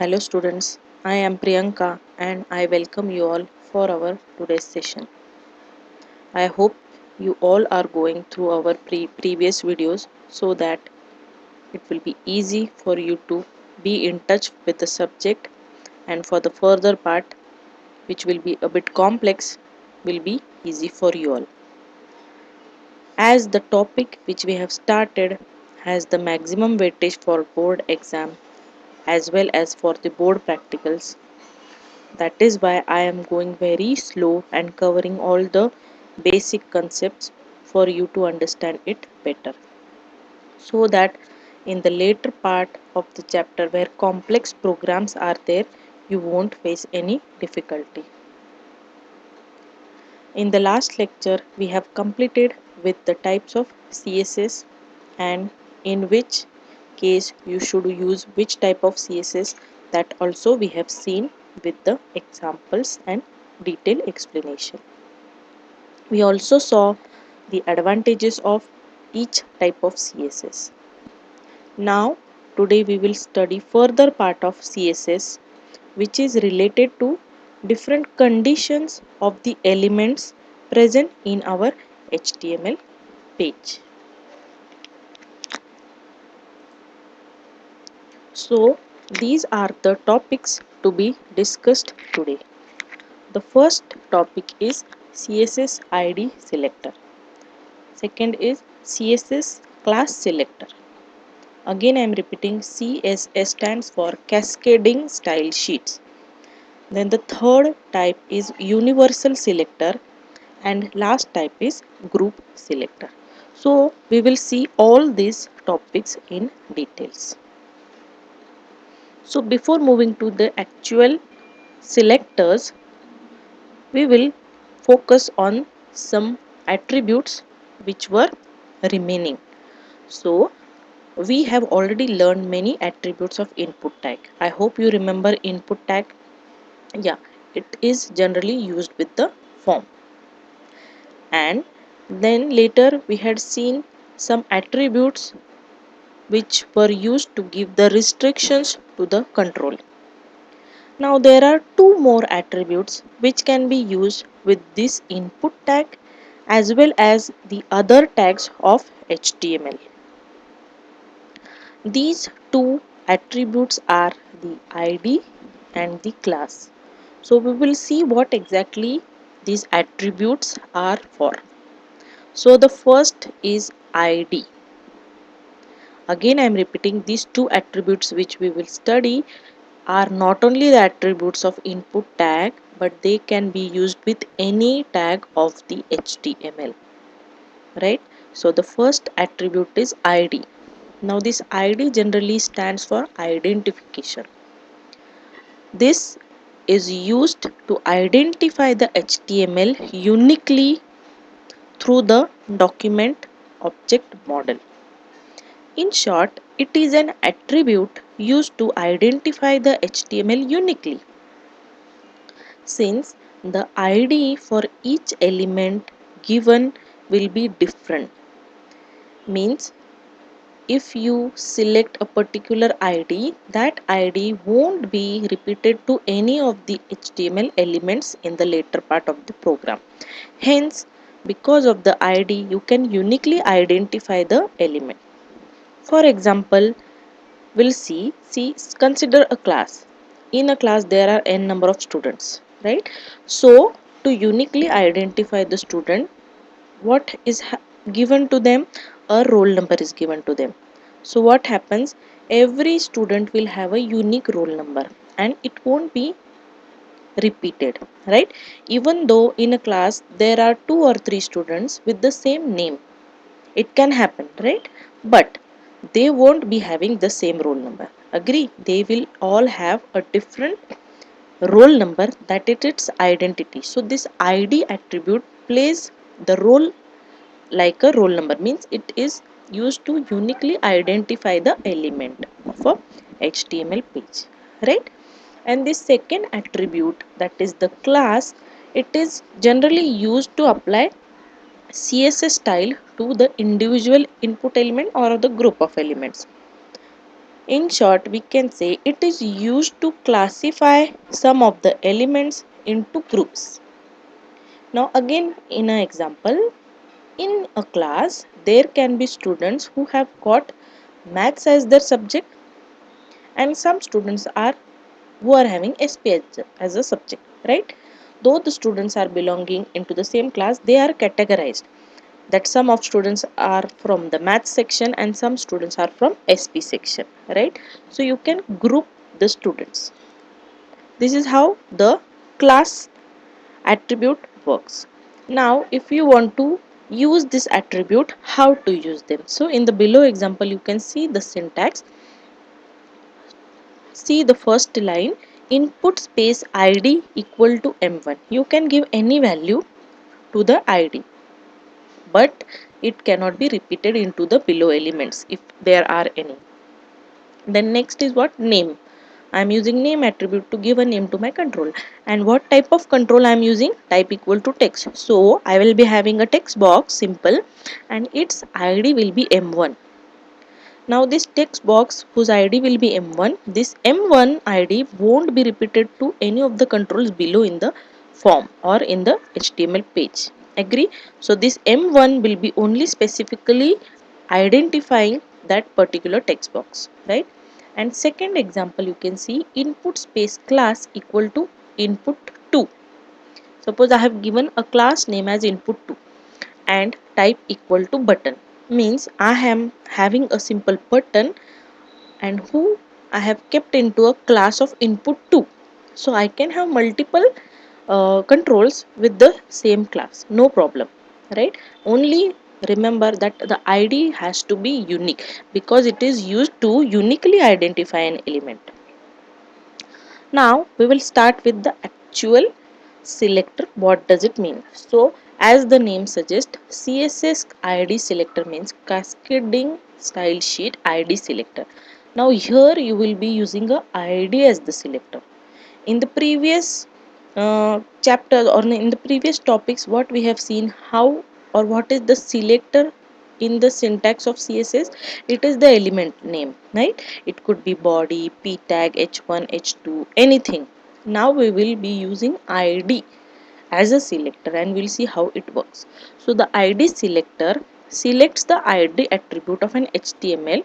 Hello students, I am Priyanka and I welcome you all for our today's session. I hope you all are going through our previous videos so that it will be easy for you to be in touch with the subject, and for the further part which will be a bit complex will be easy for you all. As the topic which we have started has the maximum weightage for board exam as well as for the board practicals, that is why I am going very slow and covering all the basic concepts for you to understand it better, so that in the later part of the chapter where complex programs are there, you won't face any difficulty. In the last lecture, we have completed with the types of CSS and in which case you should use which type of CSS, that also we have seen with the examples and detailed explanation. We also saw the advantages of each type of CSS. Now, today we will study further part of CSS which is related to different conditions of the elements present in our HTML page. So, these are the topics to be discussed today. The first topic is CSS ID selector. Second is CSS class selector. Again I am repeating, CSS stands for cascading style sheets. Then the third type is universal selector and last type is group selector. So we will see all these topics in details. So before moving to the actual selectors, we will focus on some attributes which were remaining. So we have already learned many attributes of input tag. I hope you remember input tag. Yeah, it is generally used with the form. And then later we had seen some attributes which were used to give the restrictions to the control. Now there are two more attributes which can be used with this input tag as well as the other tags of HTML. These two attributes are the ID and the class. So we will see what exactly these attributes are for. So the first is ID. Again I am repeating, these two attributes which we will study are not only the attributes of input tag, but they can be used with any tag of the HTML. Right? So the first attribute is ID. Now this ID generally stands for identification. This is used to identify the HTML uniquely through the document object model. In short, it is an attribute used to identify the HTML uniquely. Since the ID for each element given will be different, means if you select a particular ID, that ID won't be repeated to any of the HTML elements in the later part of the program. Hence, because of the ID, you can uniquely identify the element. For example, we'll consider a class. In a class, there are n number of students, right? So, to uniquely identify the student, what is given to them? A roll number is given to them. So what happens, every student will have a unique roll number and it won't be repeated, right? Even though in a class there are 2 or 3 students with the same name, it can happen, right? But they won't be having the same roll number. Agree? They will all have a different roll number, that is its identity. So this ID attribute plays the role like a roll number, means it is used to uniquely identify the element of a HTML page, right? And the second attribute, that is the class, it is generally used to apply CSS style to the individual input element or the group of elements. In short, we can say it is used to classify some of the elements into groups. Now again, in an example, in a class there can be students who have got maths as their subject, and some students are who are having SP as a subject, right? Though the students are belonging into the same class, they are categorized that some of students are from the maths section and some students are from SP section, right? So you can group the students. This is how the class attribute works. Now if you want to use this attribute, how to use them? So in the below example you can see the syntax. See the first line, input space id equal to m1. You can give any value to the id, but it cannot be repeated into the below elements if there are any. Then next is what? Name. I am using name attribute to give a name to my control. And what type of control I am using? Type equal to text. So I will be having a text box, simple, and its id will be m1. Now this text box whose id will be m1, this m1 id won't be repeated to any of the controls below in the form or in the HTML page. Agree? So this m1 will be only specifically identifying that particular text box, right? And second example you can see input space class equal to input 2. Suppose I have given a class name as input 2 and type equal to button, means I am having a simple button and who I have kept into a class of input 2. So I can have multiple controls with the same class, no problem, right? Only remember that the id has to be unique because it is used to uniquely identify an element. Now we will start with the actual selector. What does it mean? So as the name suggests, CSS ID selector means cascading style sheet ID selector. Now here you will be using a ID as the selector. In the previous chapters or in the previous topics, what we have seen, how or what is the selector in the syntax of CSS? It is the element name, right? It could be body, p tag, h1, h2, anything. Now we will be using id as a selector and we'll see how it works. So the id selector selects the id attribute of an HTML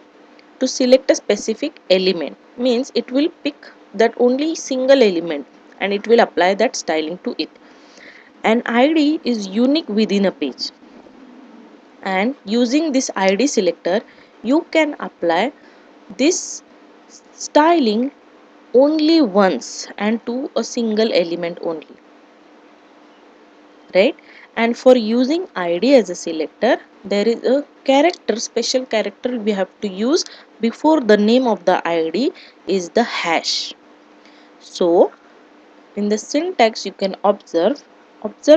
to select a specific element, means it will pick that only single element and it will apply that styling to it. An id is unique within a page, and using this id selector you can apply this styling only once and to a single element only, right? And for using id as a selector, there is a character, special character we have to use before the name of the id is the hash. So in the syntax you can observe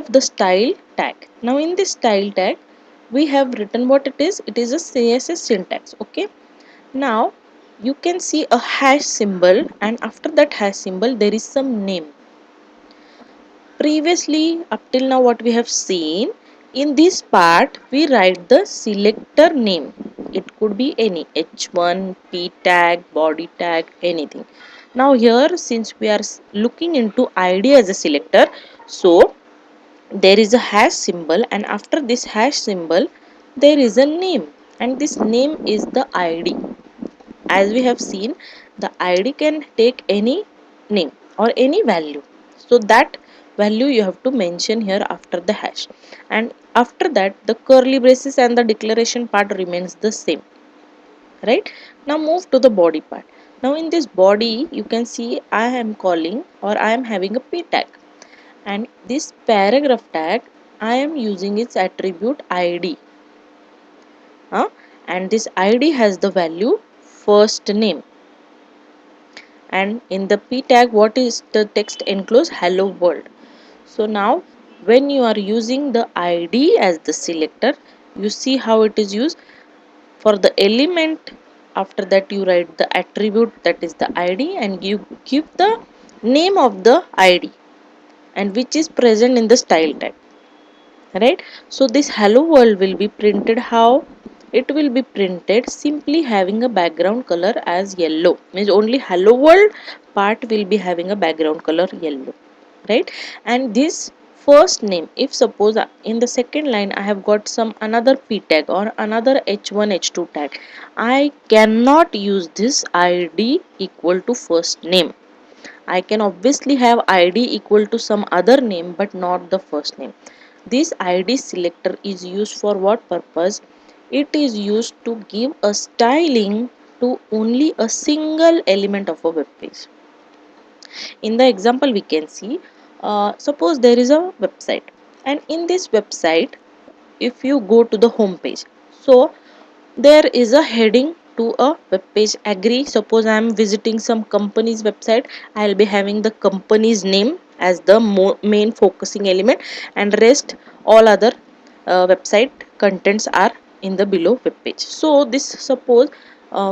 the style tag. Now in this style tag we have written what it is. It is a CSS syntax. Okay, now you can see a hash symbol and after that hash symbol there is some name. Previously up till now what we have seen, in this part we write the selector name. It could be any h1, p tag, body tag, anything. Now here since we are looking into id as a selector, so there is a hash symbol and after this hash symbol there is a name and this name is the id. As we have seen, the id can take any name or any value, so that value you have to mention here after the hash, and after that the curly braces and the declaration part remains the same, right? Now move to the body part. Now in this body you can see I am calling or I am having a p tag, and this paragraph tag I am using its attribute id, and this id has the value first name, and in the p tag what is the text enclosed? Hello world. So now when you are using the id as the selector, you see how it is used. For the element, after that you write the attribute, that is the id, and you give the name of the id and which is present in the style tag, right? So this hello world will be printed how? it will be printed simply having a background color as yellow. Means only hello world part will be having a background color yellow, right? And this first name, if suppose in the second line I have got some another p tag or another h1 h2 tag, I cannot use this id equal to first name. I can obviously have id equal to some other name but not the first name. This id selector is used for what purpose? It is used to give a styling to only a single element of a web page. In the example we can see, suppose there is a website, and in this website if you go to the home page, so there is a heading to a web page. Agree, suppose I am visiting some company's website, I will be having the company's name as the main focusing element, and rest all other website contents are in the below web page. So this suppose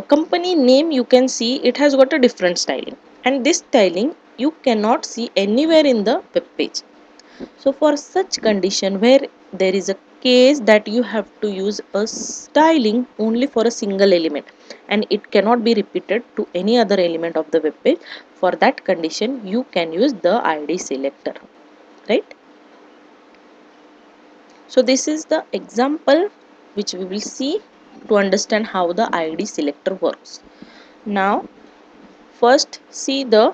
company name, you can see it has got a different styling, and this styling you cannot see anywhere in the web page. So for such condition where there is a case that you have to use a styling only for a single element and it cannot be repeated to any other element of the web page, for that condition you can use the id selector, right? So this is the example which we will see to understand how the id selector works. Now first see the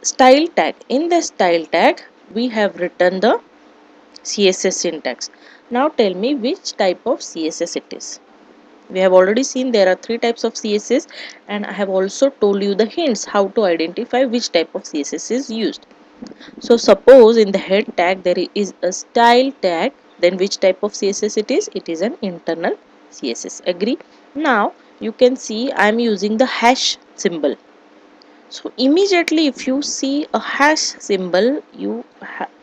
style tag. In the style tag we have written the CSS syntax. Now tell me which type of CSS it is. We have already seen there are three types of CSS, and I have also told you the hints how to identify which type of CSS is used. So suppose in the head tag there is a style tag, then which type of CSS it is? It is an internal CSS. Agree? Now you can see I am using the hash symbol. So immediately if you see a hash symbol, you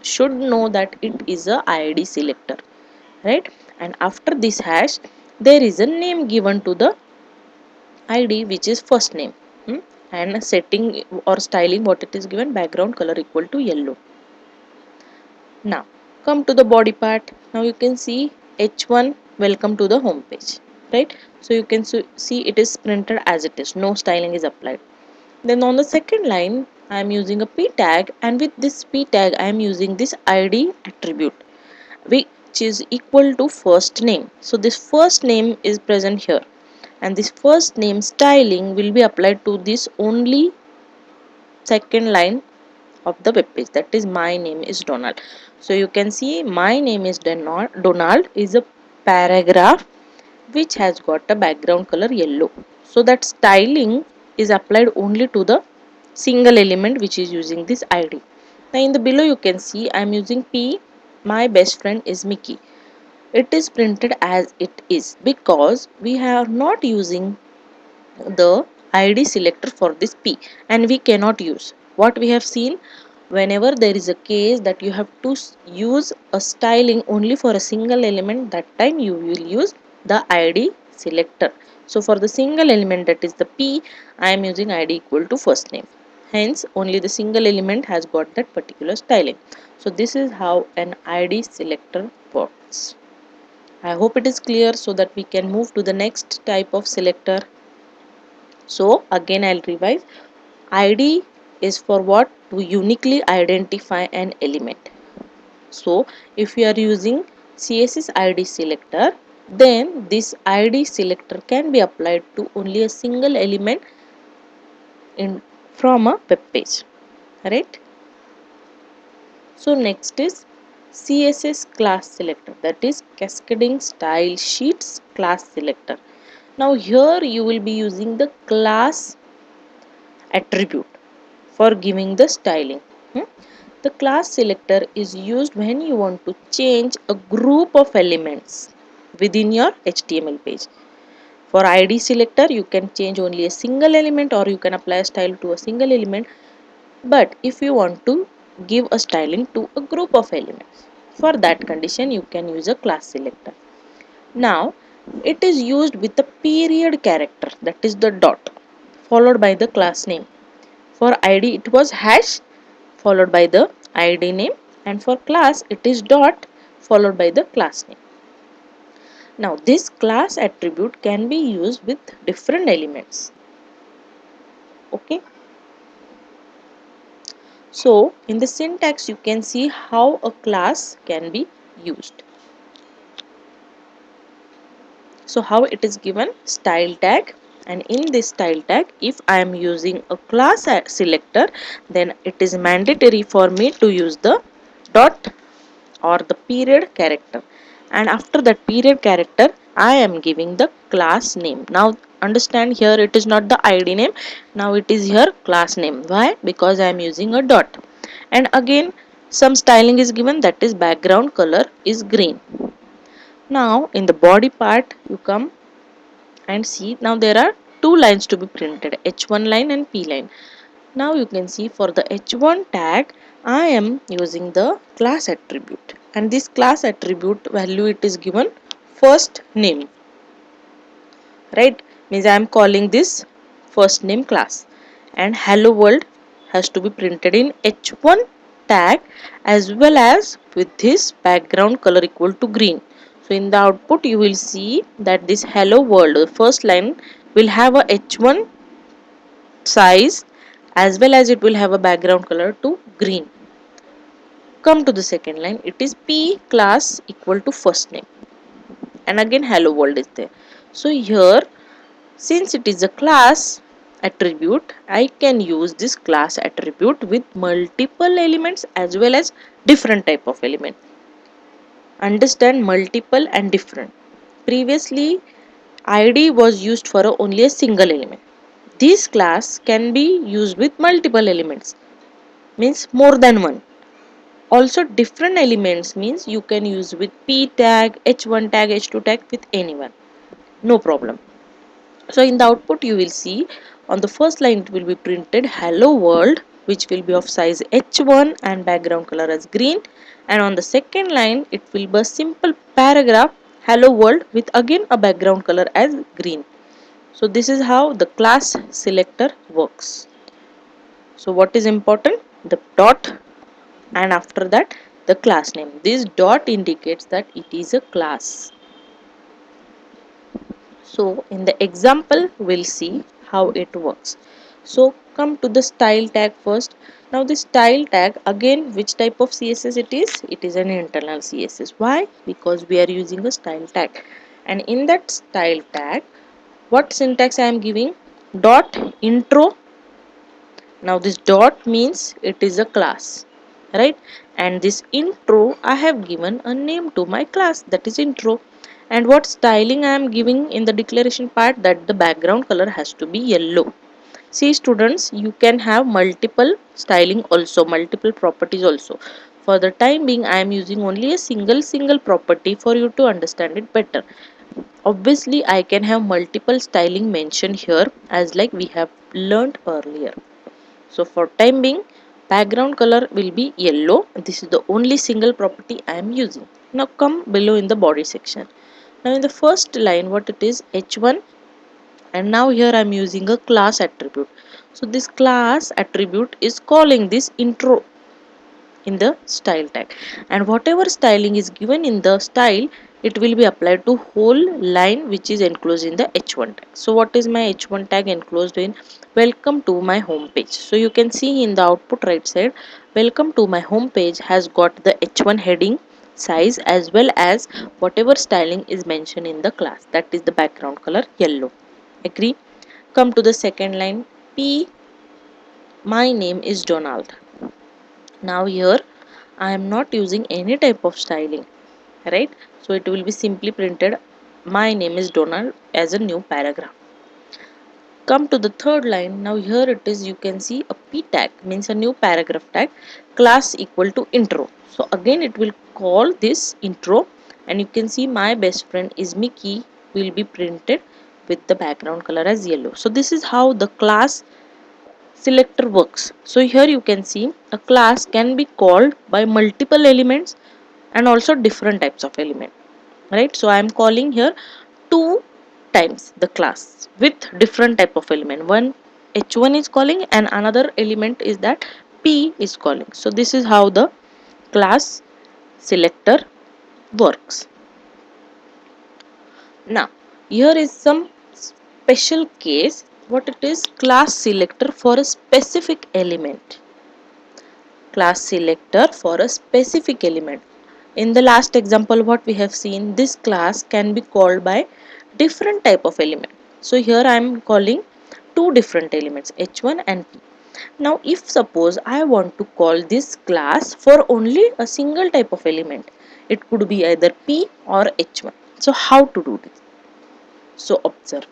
should know that it is a id selector, right? And after this hash there is a name given to the id which is first name, and setting or styling what it is given, background color equal to yellow. Now come to the body part. Now you can see h1 welcome to the home page, right? So you can see it is printed as it is, no styling is applied. Then on the second line I am using a p tag, and with this p tag I am using this id attribute which is equal to first name. So this first name is present here, and this first name styling will be applied to this only second line of the web page, that is my name is Donald. So you can see my name is Donald is a paragraph which has got a background color yellow. So that styling is applied only to the single element which is using this id. Now in the below you can see I am using p, my best friend is Mickey. It is printed as it is because we are not using the id selector for this p, and we cannot use what we have seen. Whenever there is a case that you have to use a styling only for a single element, that time you will use the id selector. So for the single element, that is the p, I am using id equal to first name, hence only the single element has got that particular styling. So this is how an id selector works. I hope it is clear, so that we can move to the next type of selector. So again I'll revise. ID is for what? To uniquely identify an element. So if you are using CSS ID selector, then this ID selector can be applied to only a single element in from a web page, right? So next is CSS class selector, that is cascading style sheets class selector. Now here you will be using the class attribute for giving the styling. The class selector is used when you want to change a group of elements within your HTML page. For ID selector, you can change only a single element or you can apply a style to a single element. But if you want to give a styling to a group of elements, for that condition you can use a class selector. Now, it is used with a period character, that is the dot, followed by the class name. For ID it was hash followed by the ID name, and for class it is dot followed by the class name. Now this class attribute can be used with different elements. Okay. So in the syntax you can see how a class can be used. So how it is given? Style tag, and in this style tag if I am using a class selector, then it is mandatory for me to use the dot or the period character, and after that period character I am giving the class name. Now understand, here it is not the id name, now it is here class name. Why? Because I am using a dot. And again some styling is given, that is background color is green. Now in the body part you come and see, now there are two lines to be printed, h1 line and p line. Now you can see for the h1 tag I am using the class attribute, and this class attribute value it is given first name, right? Means I am calling this first name class, and hello world has to be printed in h1 tag as well as with this background color equal to green. So in the output you will see that this hello world, the first line, will have a h1 size as well as it will have a background color to green. Come to the second line, it is p class equal to first name, and again hello world is there. So here, since it is a class attribute, I can use this class attribute with multiple elements as well as different type of element. Understand, multiple and different. Previously id was used for only a single element. This class can be used with multiple elements, means more than one. Also different elements means you can use with p tag, h1 tag, h2 tag, with anyone, no problem. So in the output you will see on the first line it will be printed hello world, which will be of size h1 and background color as green, and on the second line it will be a simple paragraph hello world with again a background color as green. So this is how the class selector works. So what is important? The dot, and after that the class name. This dot indicates that it is a class. So in the example we'll see how it works. So come to the style tag first. Now the style tag, again which type of css it is? It is an internal css. Why? Because we are using a style tag, and in that style tag what syntax I am giving? Dot intro. Now this dot means it is a class, right? And this intro I have given a name to my class, that is intro. And what styling I am giving in the declaration part, that the background color has to be yellow. See students, you can have multiple styling also, multiple properties also. For the time being I am using only a single property for you to understand it better. Obviously I can have multiple styling mentioned here as like we have learnt earlier. So for time being background color will be yellow. This is the only single property I am using. Now come below in the body section. Now in the first line what it is? h1, and now here I am using a class attribute. So this class attribute is calling this intro in the style tag, and whatever styling is given in the style it will be applied to whole line which is enclosed in the h1 tag. So what is my h1 tag enclosed in? Welcome to my home page. So you can see in the output right side, welcome to my home page has got the h1 heading size as well as whatever styling is mentioned in the class, that is the background color yellow. Agree? Come to the second line, p my name is Donald. Now here I am not using any type of styling, right? So it will be simply printed my name is Donald as a new paragraph. Come to the third line. Now here it is, you can see a p tag means a new paragraph tag, class equal to intro. So again it will call this intro, and you can see my best friend is Mickey will be printed with the background color as yellow. So this is how the class selector works. So here you can see a class can be called by multiple elements and also different types of element, right? So I am calling here two times the class with different type of element. One h1 is calling and another element is that p is calling. So this is how the class selector works. Now, here is some special case what it is class selector for a specific element. Class selector for a specific element. In the last example what we have seen, this class can be called by different type of element. So here I am calling two different elements h1 and p. Now if suppose I want to call this class for only a single type of element, it could be either p or h1. So how to do this? So observe,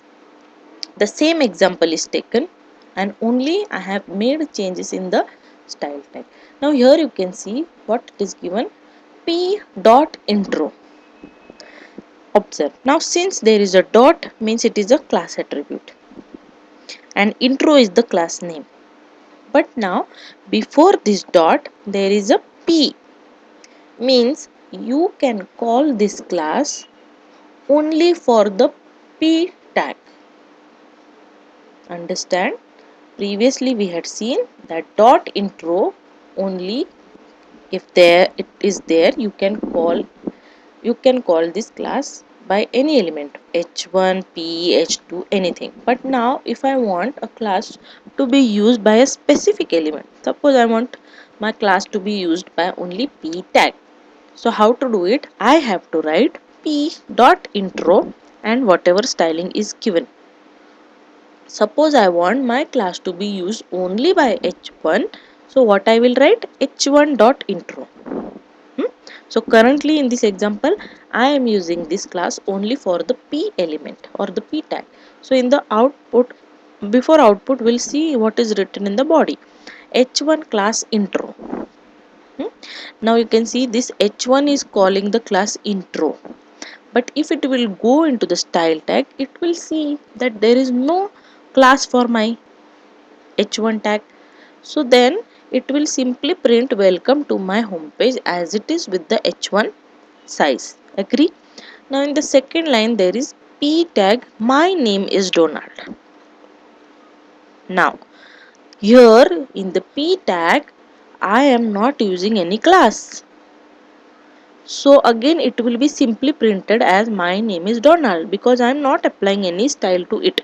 the same example is taken and only I have made changes in the style tag. Now here you can see what it is given, p dot intro. Observe, now since there is a dot means it is a class attribute and intro is the class name. But now before this dot there is a p, means you can call this class only for the p tag. Understand? Previously we had seen that dot intro only if there it is there you can call this class by any element h1 p h2 anything. But now if I want a class to be used by a specific element, suppose I want my class to be used by only p tag. So how to do it? I have to write p dot intro and whatever styling is given. Suppose I want my class to be used only by h1, so what I will write, h1 dot intro. So currently in this example I am using this class only for the p element or the p tag. So in the output, before output we'll see what is written in the body, h1 class intro. Now you can see this h1 is calling the class intro, but if it will go into the style tag it will see that there is no class for my h1 tag. So then it will simply print welcome to my home page as it is with the h1 size. Agree? Now in the second line there is p tag my name is Donald. Now here in the p tag I am not using any class. So again it will be simply printed as my name is Donald because I am not applying any style to it.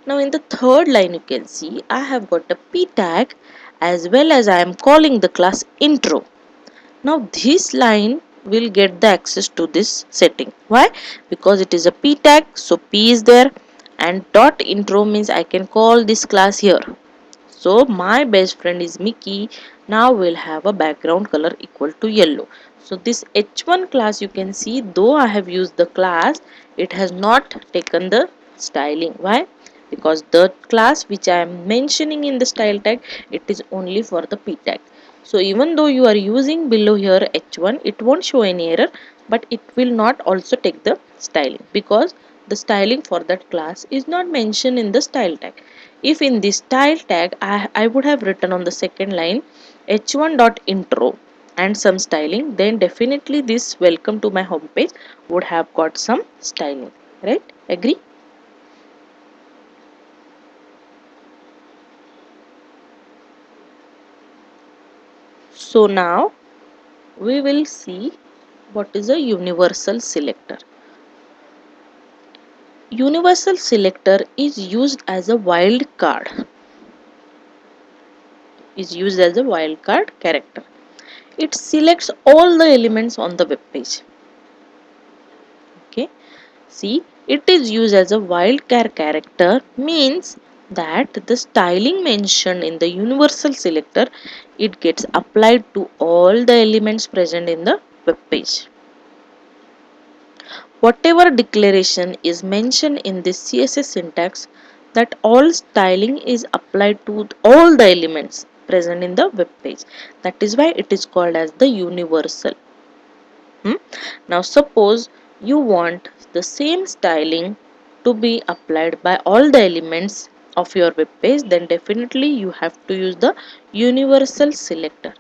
Now in the third line you can see I have got a p tag as well as I am calling the class intro. Now this line will get the access to this setting. Why? Because it is a p tag, so p is there, and dot intro means I can call this class here. So my best friend is Mickey. Now we'll have a background color equal to yellow. So this h1 class you can see, though I have used the class, it has not taken the styling. Why? Because the class which I am mentioning in the style tag, it is only for the p tag. So even though you are using below here h1, it won't show any error, but it will not also take the styling because the styling for that class is not mentioned in the style tag. If in this style tag I would have written on the second line h1 dot intro and some styling, then definitely this welcome to my home page would have got some styling. Right? Agree? So now we will see what is a universal selector. Universal selector is used as a wildcard. Is used as a wildcard character. It selects all the elements on the web page. Okay. See, it is used as a wildcard character means that the styling mentioned in the universal selector, it gets applied to all the elements present in the web page. Whatever declaration is mentioned in this CSS syntax, that all styling is applied to all the elements present in the web page. That is why it is called as the universal. Now suppose you want the same styling to be applied by all the elements of your web page, then definitely you have to use the universal selector.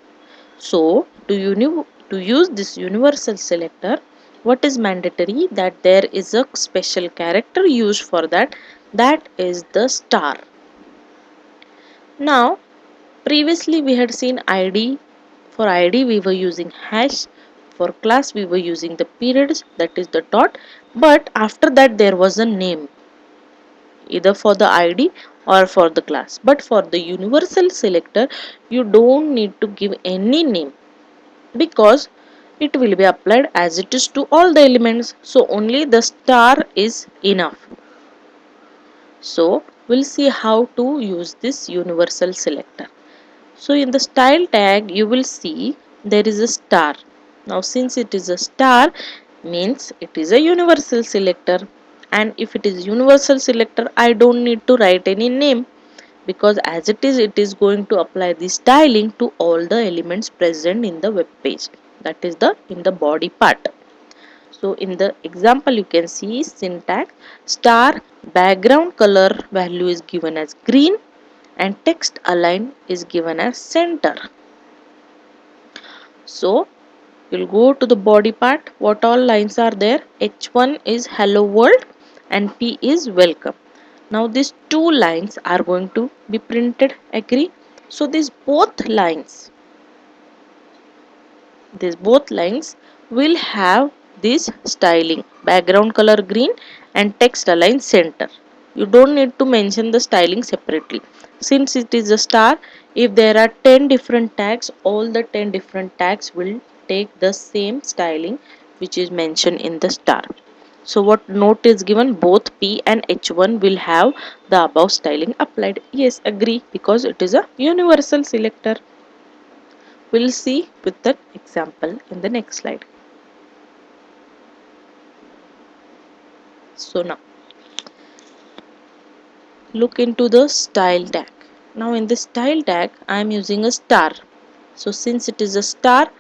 So to use this universal selector, what is mandatory, that there is a special character used for that, that is the star. Now previously we had seen id. For id we were using hash. For class we were using the periods, that is the dot, but after that there was a name either for the id or for the class. But for the universal selector you don't need to give any name, because it will be applied as it is to all the elements, so only the star is enough. So we'll see how to use this universal selector. So in the style tag you will see there is a star. Now since it is a star means it is a universal selector, and if it is universal selector I don't need to write any name, because as it is going to apply the styling to all the elements present in the web page, that is the in the body part. So in the example you can see syntax star background color value is given as green and text align is given as center. So you'll go to the body part. What all lines are there? H1 is hello world and P is welcome. Now these two lines are going to be printed. Agree? So these both lines will have this styling background color green and text align center. You don't need to mention the styling separately. Since it is a star, if there are 10 different tags, all the 10 different tags will take the same styling which is mentioned in the star. So what note is given? Both P and H1 will have the above styling applied. Yes, agree, because it is a universal selector. We'll see with that example in the next slide. So now look into the style tag. Now in the style tag I am using a star. So since it is a star,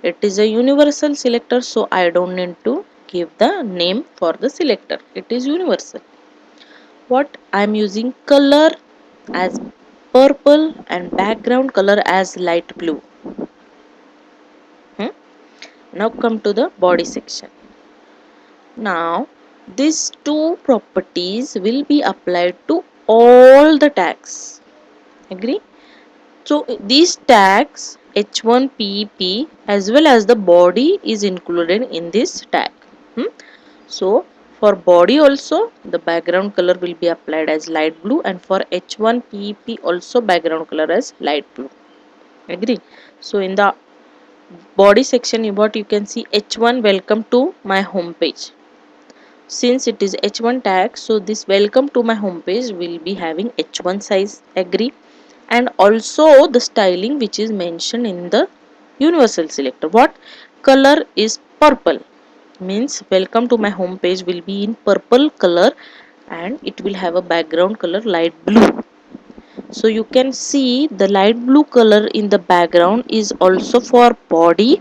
it is a universal selector, so I don't need to give the name for the selector. It is universal. What I am using color as purple and background color as light blue. Now come to the body section. Now these two properties will be applied to all the tags. Agree? So these tags H1PP as well as the body is included in this tag. So for body also the background color will be applied as light blue, and for H1PP also background color as light blue. Agree? So in the body section what you can see H1 welcome to my home page. Since it is H1 tag, so this welcome to my home page will be having H1 size. Agree? And also the styling which is mentioned in the universal selector. What color is purple? Means welcome to my home page will be in purple color and it will have a background color light blue. So you can see the light blue color in the background is also for body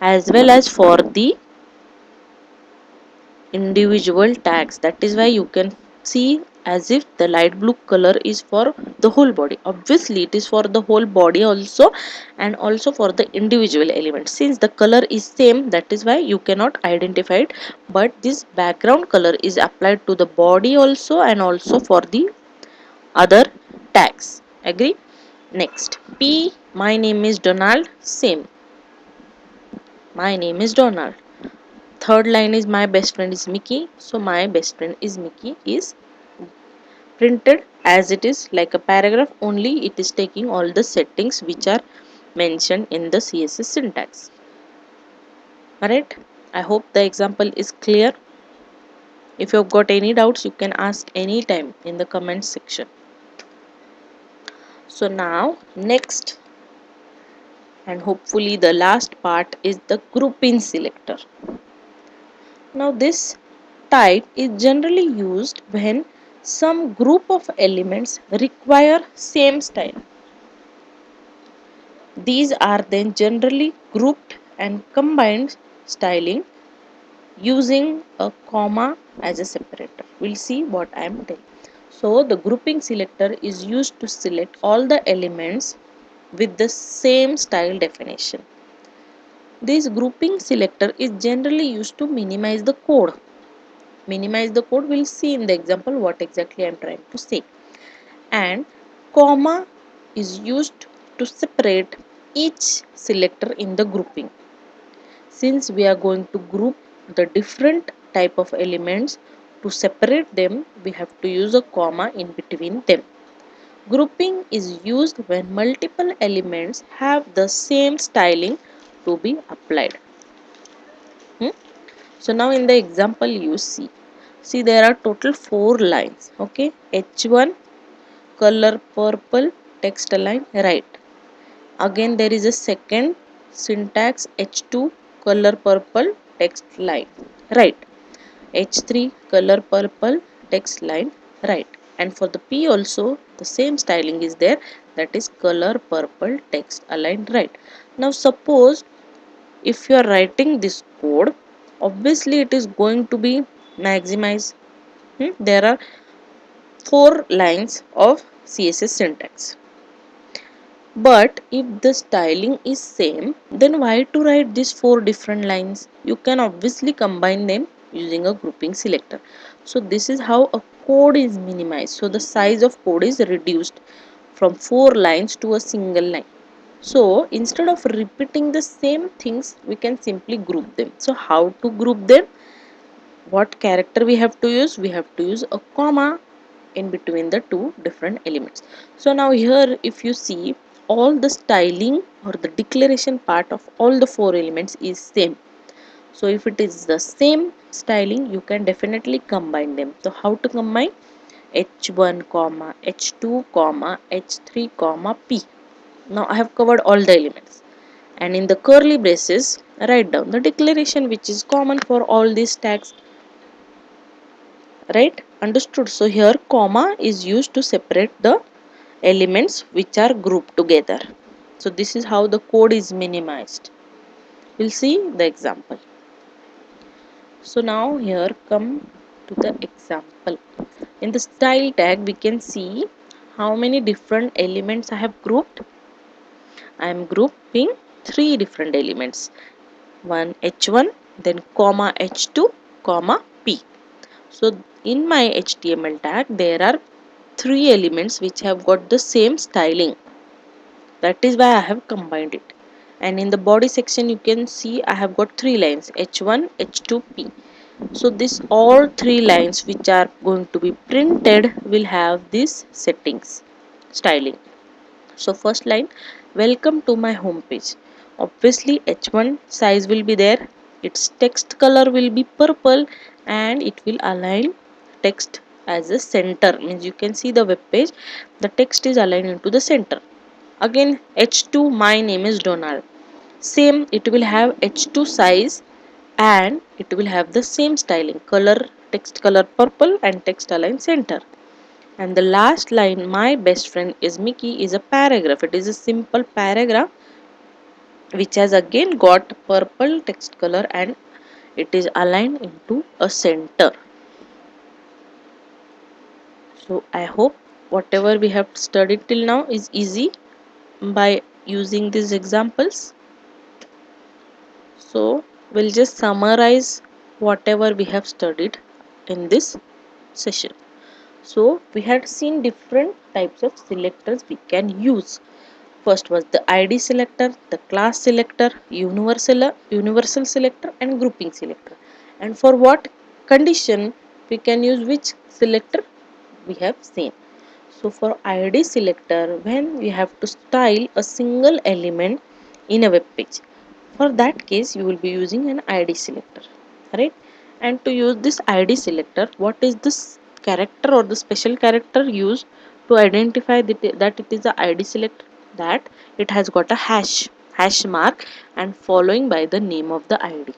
as well as for the individual tags. That is why you can see as if the light blue color is for the whole body. Obviously it is for the whole body also, and also for the individual elements. Since the color is same, that is why you cannot identify it, but this background color is applied to the body also and also for the other tags. Agree? Next, P, my name is Donald. Same, my name is Donald. Third line is my best friend is Mickey, so my best friend is Mickey is printed as it is like a paragraph, only it is taking all the settings which are mentioned in the CSS syntax. Alright, I hope the example is clear. If you have got any doubts you can ask anytime in the comment section. So now next and hopefully the last part is the grouping selector. Now this type is generally used when some group of elements require same style. These are then generally grouped and combined styling using a comma as a separator. We'll see what I am telling. So the grouping selector is used to select all the elements with the same style definition. This grouping selector is generally used to minimize the code. Minimize the code, we'll see in the example what exactly I am trying to say. And comma is used to separate each selector in the grouping. Since we are going to group the different type of elements, to separate them we have to use a comma in between them. Grouping is used when multiple elements have the same styling to be applied. Hmm? So now in the example you see there are total 4 lines. Okay, H1 color purple text align right. Again there is a second syntax H2 color purple text line right. H3 color purple text line right. And for the P also the same styling is there, that is color purple text align right. Now suppose if you are writing this code, obviously it is going to be maximize. There are 4 lines of CSS syntax. But if the styling is same, then why to write these 4 different lines? You can obviously combine them using a grouping selector. So this is how a code is minimized. So the size of code is reduced from 4 lines to a single line. So instead of repeating the same things, we can simply group them. So how to group them? What character we have to use? We have to use a comma in between the two different elements. So now here if you see, all the styling or the declaration part of all the 4 elements is same. So if it is the same styling, you can definitely combine them. So how to combine? H1 comma H2 comma H3 comma P. Now I have covered all the elements, and in the curly braces write down the declaration which is common for all these tags. Right, understood? So here comma is used to separate the elements which are grouped together. So this is how the code is minimized. We'll see the example. So now here come to the example. In the style tag we can see how many different elements I have grouped. I am grouping 3 different elements, one H1, then comma H2 comma P. So in my HTML tag there are 3 elements which have got the same styling. That is why I have combined it. And in the body section you can see I have got 3 lines, H1, H2, P. So this all 3 lines which are going to be printed will have these settings, styling. So first line, welcome to my home page. Obviously H1 size will be there, its text color will be purple, and it will align text as a center, means you can see the web page, the text is aligned into the center. Again H2, my name is Donald, same, it will have H2 size and it will have the same styling, color, text color purple and text align center. And the last line, my best friend is Mickey, is a paragraph. It is a simple paragraph which has again got purple text color and it is aligned into a center. So I hope whatever we have studied till now is easy by using these examples. So we'll just summarize whatever we have studied in this session. So we had seen different types of selectors we can use. First was the ID selector, the class selector, universal selector and grouping selector. And for what condition we can use which selector we have seen. So for ID selector, when we have to style a single element in a web page, for that case you will be using an ID selector, right? And to use this ID selector, what is this character or the special character used to identify that it is a ID selector? That it has got a hash mark and following by the name of the ID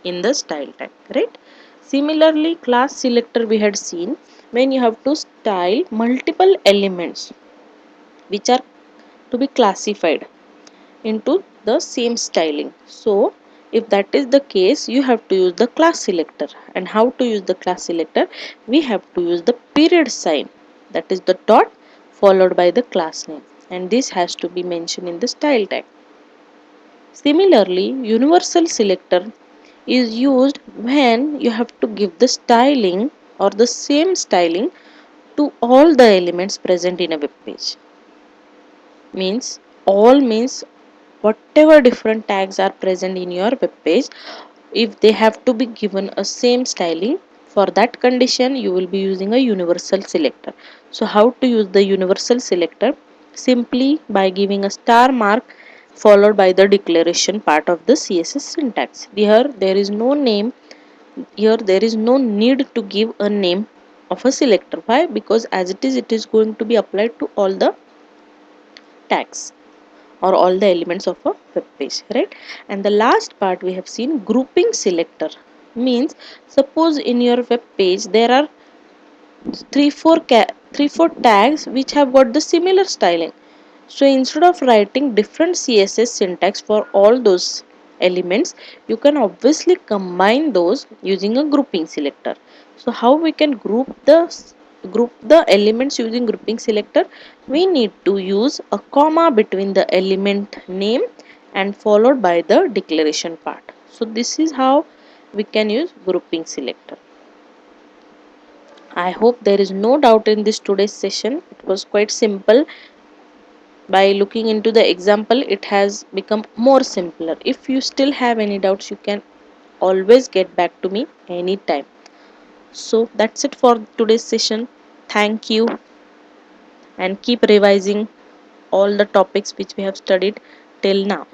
in the style tag, right? Similarly, class selector we had seen when you have to style multiple elements which are to be classified into the same styling. So if that is the case, you have to use the class selector. And how to use the class selector? We have to use the period sign, that is the dot followed by the class name, and this has to be mentioned in the style tag. Similarly, universal selector is used when you have to give the styling or the same styling to all the elements present in a web page. Means all means whatever different tags are present in your web page, if they have to be given a same styling, for that condition you will be using a universal selector. So how to use the universal selector? Simply by giving a star mark followed by the declaration part of the CSS syntax. Here there is no name, here there is no need to give a name of a selector. Why? Because as it is going to be applied to all the tags or all the elements of a web page, right? And the last part we have seen, grouping selector. Means suppose in your web page there are 3 4 tags which have got the similar styling. So instead of writing different CSS syntax for all those elements, you can obviously combine those using a grouping selector. So how we can group the elements using grouping selector? We need to use a comma between the element name and followed by the declaration part. So this is how we can use grouping selector. I hope there is no doubt in this today's session. It was quite simple. By looking into the example, it has become more simpler. If you still have any doubts, you can always get back to me anytime. So that's it for today's session. Thank you, and keep revising all the topics which we have studied till now.